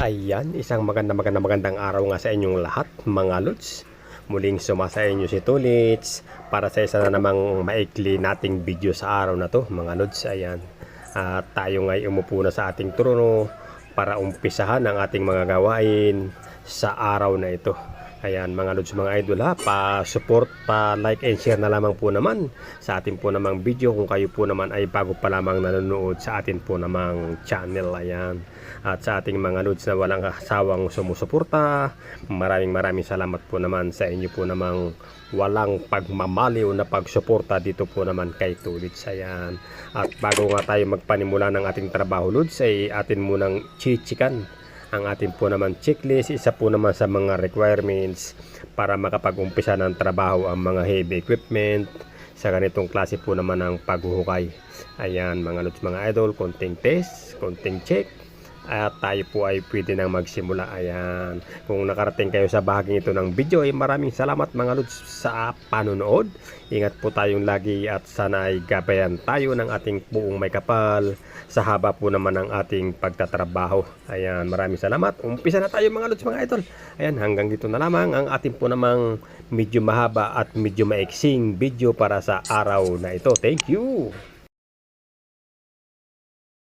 Ayan, isang magandang araw nga sa inyong lahat mga lods. Muling sumasa inyo si Tulits para sa isa na namang maikli nating video sa araw na to mga lods. Ayan, at tayo ngay umupo na sa ating trono para umpisahan ang ating mga gawain sa araw na ito. Ayan mga lods, mga idol ha, pa-support, pa-like and share na lamang po naman sa atin po namang video kung kayo po naman ay bago pa lamang nanonood sa atin po namang channel. Ayan, at sa ating mga lods na walang sawang sumusuporta, maraming salamat po naman sa inyo po namang walang pagmamaliw na pagsuporta dito po naman kay Tulits. Ayan, at bago nga tayo magpanimula ng ating trabaho lods, ay atin munang chichikan ang ating po naman checklist. Isa po naman sa mga requirements para makapag-umpisa ng trabaho ang mga heavy equipment sa ganitong klase po naman ng paghuhukay. Ayan mga lods, mga idol, konting test, konting check, at tayo po ay pwede nang magsimula. Ayan, kung nakarating kayo sa bahaging ito ng video ay maraming salamat mga lods sa panonood. Ingat po tayong lagi at sana ay gabayan tayo ng ating buong may kapal sa haba po naman ng ating pagtatrabaho. Ayan, maraming salamat. Umpisa na tayo mga lods, mga idol. Ayan, hanggang dito na lamang ang ating po namang medyo mahaba at medyo maiksing video para sa araw na ito. Thank you.